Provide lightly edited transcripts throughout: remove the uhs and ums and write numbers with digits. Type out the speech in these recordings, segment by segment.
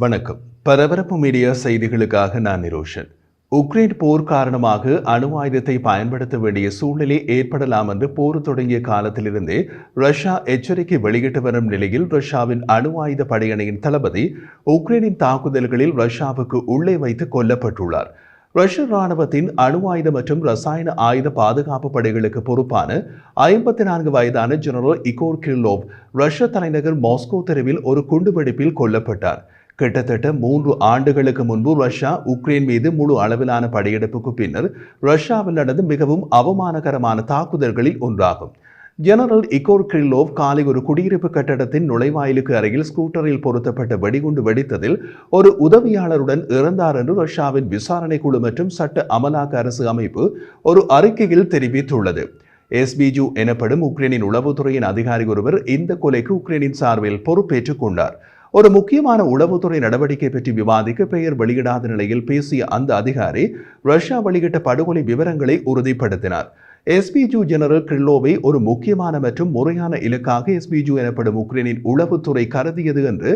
வணக்கம். பரபரப்பு மீடியா செய்திகளுக்காக நான் நிரோஷன். உக்ரைன் போர் காரணமாக அணு ஆயுதத்தை பயன்படுத்த வேண்டிய சூழ்நிலை ஏற்படலாம் என்று போர் தொடங்கிய காலத்திலிருந்தே ரஷ்யா எச்சரிக்கை வெளியிட்டு வரும் நிலையில் ரஷ்யாவின் அணு ஆயுத படையணியின் தளபதி உக்ரைனின் தாக்குதல்களில் ரஷ்யாவுக்கு உள்ளே வைத்து கொல்லப்பட்டுள்ளார். ரஷ்ய ராணுவத்தின் அணு ஆயுத மற்றும் ரசாயன ஆயுத பாதுகாப்பு படைகளுக்கு பொறுப்பான 54 வயதான ஜெனரல் இகோர் கிரில்லோவ் ரஷ்ய தலைநகர் மாஸ்கோ தெருவில் ஒரு குண்டுவெடிப்பில் கொல்லப்பட்டார். கிட்டத்தட்ட 3 ஆண்டுகளுக்கு முன்பு ரஷ்யா உக்ரைன் மீது முழு அளவிலான படையெடுப்புக்கு பின்னர் ரஷ்யாவில் நடந்த மிகவும் அவமானகரமான தாக்குதல்களில் ஒன்றாகும். ஜெனரல் இகோர் கிரில்லோவ் காலை ஒரு குடியிருப்பு கட்டடத்தின் நுழைவாயிலுக்கு அருகில் ஸ்கூட்டரில் பொருத்தப்பட்ட வெடிகுண்டு வெடித்ததில் ஒரு உதவியாளருடன் இறந்தார் என்று ரஷ்யாவின் விசாரணை குழு மற்றும் சட்ட அமலாக்க அரசு அமைப்பு ஒரு அறிக்கையில் தெரிவித்துள்ளது. எஸ்பிஜு எனப்படும் உக்ரைனின் உளவுத்துறையின் அதிகாரி ஒருவர் இந்த கொலைக்கு உக்ரைனின் சார்பில் பொறுப்பேற்றுக் கொண்டார். ஒரு முக்கியமான உளவுத்துறை நடவடிக்கை பற்றி விவாதிக்க பெயர் வெளியிடாத நிலையில் பேசிய அந்த அதிகாரி ரஷ்யா வெளியிட்ட படுகொலை விவரங்களை உறுதிப்படுத்தினார். எஸ்பிஜு ஜெனரல் கிரில்லோவை ஒரு முக்கியமான மற்றும் முறையான இலக்காக எஸ்பிஜு எனப்படும் உக்ரைனின் உளவுத்துறை கருதியது என்று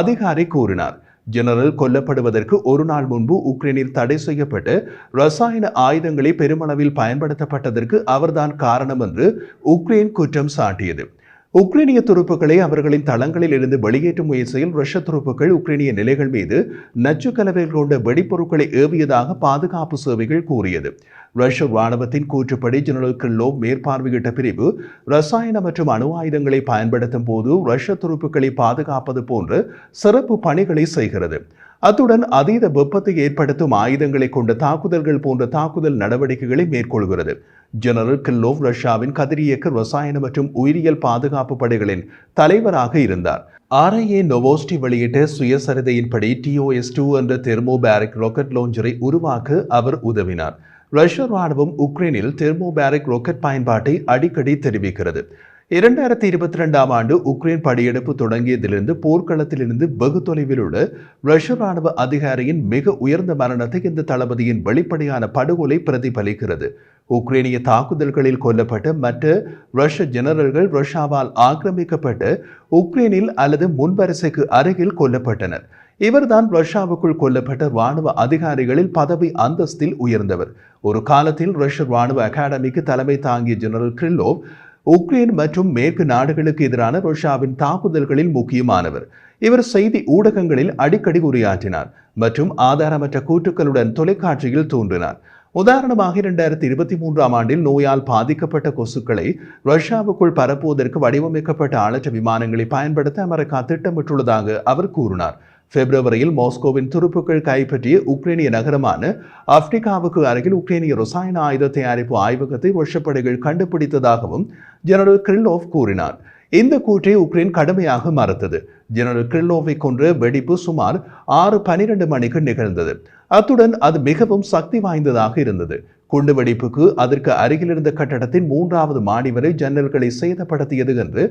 அதிகாரி கூறினார். ஜெனரல் கொல்லப்படுவதற்கு ஒரு நாள் முன்பு உக்ரைனில் தடை செய்யப்பட்ட ரசாயன ஆயுதங்களை பெருமளவில் பயன்படுத்தப்பட்டதற்கு அவர்தான் காரணம் என்று உக்ரைன் குற்றம் சாட்டியது. உக்ரைனிய துருப்புக்களை அவர்களின் தளங்களில் இருந்து வெளியேற்றும் முயற்சியில் ரஷ்ய துருப்புக்கள் உக்ரைனிய நிலைகள் மீது நச்சு கலவைகள் கொண்ட வெடிப்பொருட்களை ஏவியதாக பாதுகாப்பு சேவைகள் கூறியது. ரஷ்ய ராணுவத்தின் கூற்றுப்படி ஜெனரல் கிரில்லோவ் மேற்பார்வையிட்ட பிரிவு ரசாயன மற்றும் அணு ஆயுதங்களை பயன்படுத்தும் போது ரஷ்ய துருப்புக்களை பாதுகாப்பது போன்ற சிறப்பு பணிகளை செய்கிறது. அத்துடன் அதீத வெப்பத்தை ஏற்படுத்தும் ஆயுதங்களை கொண்ட தாக்குதல்கள் போன்ற தாக்குதல் நடவடிக்கைகளை மேற்கொள்கிறது. ஜெனரல் கிரில்லோவ் ரஷ்யாவின் கதிரியக்க ரசாயன மற்றும் உயிரியல் பாதுகாப்பு படைகளின் தலைவராக இருந்தார். RIA நோவோஸ்டி வெளியிட்ட சுயசரிதையின்படி TOS-2 என்ற தெர்மோபேரிக் ராக்கெட் லாஞ்சரை உருவாக்க அவர் உதவினார். ரஷ்ய ராணுவம் உக்ரைனில் தெர்மோபேரிக் ராக்கெட் பயன்பாட்டை அடிக்கடி தெரிவிக்கிறது. 2022ஆம் ஆண்டு உக்ரைன் படையெடுப்பு தொடங்கியதிலிருந்து போர்க்களத்திலிருந்து வெகு தொலைவில் உள்ள ரஷ்ய ராணுவ அதிகாரியின் மிக உயர்ந்த மரணத்தை இந்த தளபதியின் வெளிப்படையான படுகொலை பிரதிபலிக்கிறது. உக்ரைனிய தாக்குதல்களில் கொல்லப்பட்ட மற்ற ரஷ்ய ஜெனரல்கள் ரஷ்யாவால் ஆக்கிரமிக்கப்பட்ட உக்ரைனில் அல்லது முன்வரிசைக்கு அருகில் கொல்லப்பட்டனர். இவர்தான் ரஷ்யாவுக்குள் கொல்லப்பட்ட ராணுவ அதிகாரிகளில் பதவி அந்தஸ்தில் உயர்ந்தவர். ஒரு காலத்தில் ரஷ்ய ராணுவ அகாடமிக்கு தலைமை தாங்கிய ஜெனரல் கிரில்லோவ் உக்ரைன் மற்றும் மேற்கு நாடுகளுக்கு எதிரான ரஷ்யாவின் தாக்குதல்களில் முக்கியமானவர். இவர் செய்தி ஊடகங்களில் அடிக்கடி உரையாற்றினார் மற்றும் ஆதாரமற்ற கூற்றுக்களுடன் தொலைக்காட்சியில் தோன்றினார். உதாரணமாக 2023ஆம் ஆண்டில் நோயால் பாதிக்கப்பட்ட கொசுக்களை ரஷ்யாவுக்குள் பரப்புவதற்கு வடிவமைக்கப்பட்ட ஆளற்ற விமானங்களை பயன்படுத்த அமெரிக்கா திட்டமிட்டுள்ளதாக அவர் கூறினார். பிப்ரவரியில் மாஸ்கோவின் துருப்புக்கள் கைப்பற்றிய உக்ரைனிய நகரமான ஆப்ரிக்காவுக்கு அருகில் உக்ரைனிய ரசாயன ஆயுத தயாரிப்பு ஆய்வகத்தை ரஷ்ய படைகள் கண்டுபிடித்ததாகவும் ஜெனரல் கிரில்லோவ் கூறினார். இந்த கூற்றை உக்ரைன் கடுமையாக மறுத்தது. ஜெனரல் கிரில்லோவை கொன்ற வெடிப்பு சுமார் 6:12 மணிக்கு நிகழ்ந்தது. அத்துடன் அது மிகவும் சக்தி வாய்ந்ததாக இருந்தது. குண்டுவெடிப்புக்கு அதற்கு அருகில் இருந்த கட்டடத்தின் 3வது மாடி வரை ஜன்னல்களை சேதப்படுத்தியது என்று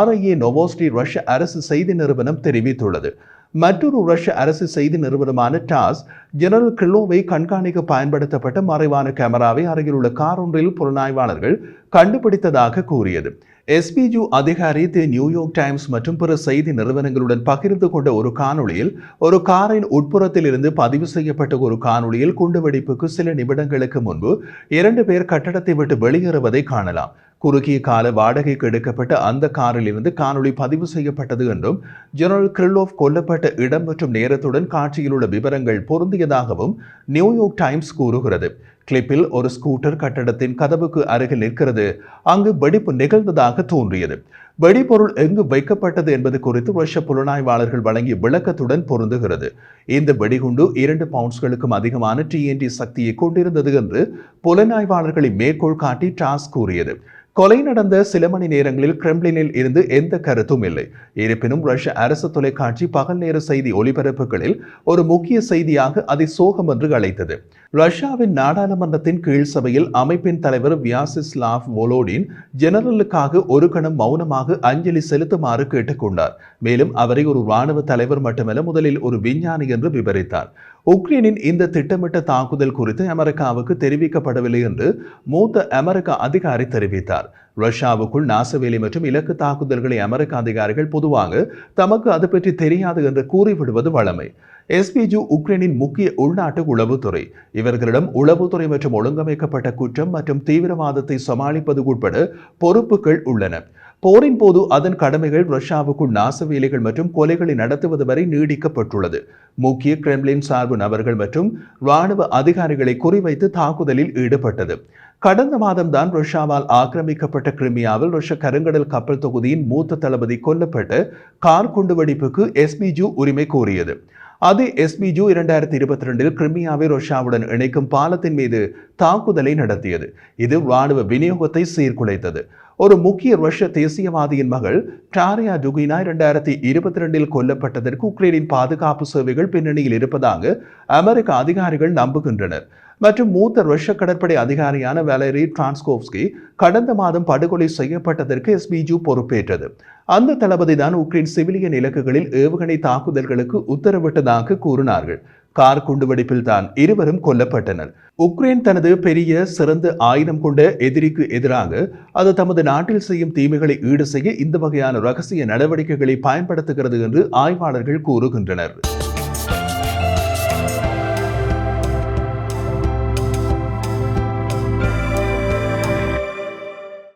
RIA நோவோஸ்டி ரஷ்ய அரசு செய்தி நிறுவனம் தெரிவித்துள்ளது. மற்றொரு ரஷ்ய அரசு செய்தி நிறுவனமான டாஸ் ஜெனரல் கிரில்லோவை கண்காணிக்க பயன்படுத்தப்பட்ட மறைவான கேமராவை அருகில் உள்ள கார் ஒன்றில் புலனாய்வாளர்கள் கண்டுபிடித்ததாக கூறியது. எஸ்பிஜு அதிகாரி தி நியூயார்க் டைம்ஸ் மற்றும் பிற செய்தி நிறுவனங்களுடன் பகிர்ந்து கொண்ட ஒரு காணொளியில் ஒரு காரின் உட்புறத்தில் இருந்து பதிவு செய்யப்பட்ட ஒரு காணொளியில் குண்டுவெடிப்புக்கு சில நிமிடங்களுக்கு முன்பு 2 பேர் கட்டடத்தை விட்டு வெளியேறுவதை காணலாம். குறுகிய கால வாடகைக்கு எடுக்கப்பட்ட அந்த காரில் இருந்து காணொளி பதிவு செய்யப்பட்டது என்றும் ஜெனரல் கிரில்லோவ் கொல்லப்பட்ட இடம் மற்றும் நேரத்துடன் காட்சியில் உள்ள விவரங்கள் பொருந்தியதாகவும் நியூயார்க் டைம்ஸ் கூறுகிறது. கிளிப்பில் ஒரு ஸ்கூட்டர் கட்டடத்தின் கதவுக்கு அருகில் நிற்கிறது. அங்கு வெடிப்பு நிகழ்ந்ததாக தோன்றியது. வெடிபொருள் எங்கு வைக்கப்பட்டது என்பது குறித்து ரஷ்ய புலனாய்வாளர்கள் வழங்கிய விளக்கத்துடன் பொருந்துகிறது. இந்த வெடிகுண்டு 2 பவுண்ட்ஸ்களுக்கும் அதிகமான TNT சக்தியை கொண்டிருந்தது என்று புலனாய்வாளர்களை மேற்கோள் காட்டி டாஸ் கூறியது. கொலை நடந்த சில மணி நேரங்களில் கிரெம்ளினில் இருந்து எந்த கருத்தும் இல்லை. இருப்பினும் ரஷ்ய அரசு தொலைக்காட்சி பகல் நேர செய்தி ஒளிபரப்புகளில் ஒரு முக்கிய செய்தியாக அதை சோகம் என்று அழைத்தது. ரஷ்யாவின் நாடாளுமன்றத்தின் கீழ் சபையில் அமைப்பின் தலைவர் வியாசிஸ்லாவ் வோலோடின் ஜெனரலுக்காக ஒரு கணம் மௌனமாக அஞ்சலி செலுத்துமாறு கேட்டுக்கொண்டார். மேலும் அவரை ஒரு இராணுவ தலைவர் மட்டுமல்ல, முதலில் ஒரு விஞ்ஞானி என்று விவரித்தார். உக்ரைனின் இந்த திட்டமிட்ட தாக்குதல் குறித்து அமெரிக்காவுக்கு தெரிவிக்கப்படவில்லை என்று மூத்த அமெரிக்க அதிகாரி தெரிவித்தார். ரஷ்யாவுக்குள் நாசவேலி மற்றும் இலக்கு தாக்குதல்களை அமெரிக்க அதிகாரிகள் பொதுவாக தமக்கு அது பற்றி தெரியாது என்று கூறிவிடுவது வழமை. எஸ்பிஜு உக்ரைனின் முக்கிய உள்நாட்டு உளவுத்துறை. இவர்களிடம் உளவுத்துறை மற்றும் ஒழுங்கமைக்கப்பட்ட குற்றம் மற்றும் தீவிரவாதத்தை சமாளிப்பது உட்பட பொறுப்புகள் உள்ளன. போரின் போது அதன் கடமைகள் ரஷ்யாவுக்குள் நாசவேலிகள் மற்றும் கொலைகளை நடத்துவது வரை நீடிக்கப்பட்டுள்ளது. முக்கிய கிரெம்ளின் சார்பு நபர்கள் மற்றும் ராணுவ அதிகாரிகளை குறிவைத்து தாக்குதலில் ஈடுபட்டது. கடந்த மாதம்தான் ரஷ்யாவால் ஆக்கிரமிக்கப்பட்ட கிரிமியாவில் ரஷ்ய கருங்கடல் கப்பல் தொகுதியின் மூத்த தளபதி கொல்லப்பட்ட கார் குண்டுவெடிப்புக்கு எஸ்பிஜு உரிமை கோரியது. அது எஸ்பிஜு 2022 கிரிமியாவை ரஷ்யாவுடன் இணைக்கும் பாலத்தின் மீது தாக்குதலை நடத்தியது. இது ராணுவ விநியோகத்தை சீர்குலைத்தது. ஒரு முக்கிய ரஷ்ய தேசியவாதியின் மகள் டாரியா டுகினா 2022 கொல்லப்பட்டதற்கு உக்ரைனின் பாதுகாப்பு சேவைகள் பின்னணியில் இருப்பதாக அமெரிக்க அதிகாரிகள் நம்புகின்றனர். மற்றும் மூத்த ரஷ்ய கடற்படை அதிகாரியான வேலரி டிரான்ஸ்கோவ்ஸ்கி கடந்த மாதம் படுகொலை செய்யப்பட்டதற்கு எஸ்பிஜு பொறுப்பேற்றது. அந்த தளபதி தான் உக்ரைன் சிவிலியன் இலக்குகளில் ஏவுகணை தாக்குதல்களுக்கு உத்தரவிட்டதாக கூறினார்கள். கார் குண்டுவெடிப்பில் தான் இருவரும் கொல்லப்பட்டனர். உக்ரைன் தனது பெரிய சிறந்த ஆயுதம் கொண்ட எதிரிக்கு எதிராக அது தமது நாட்டில் செய்யும் தீமைகளை ஈடு செய்ய இந்த வகையான ரகசிய நடவடிக்கைகளை பயன்படுத்துகிறது என்று ஆய்வாளர்கள் கூறுகின்றனர்.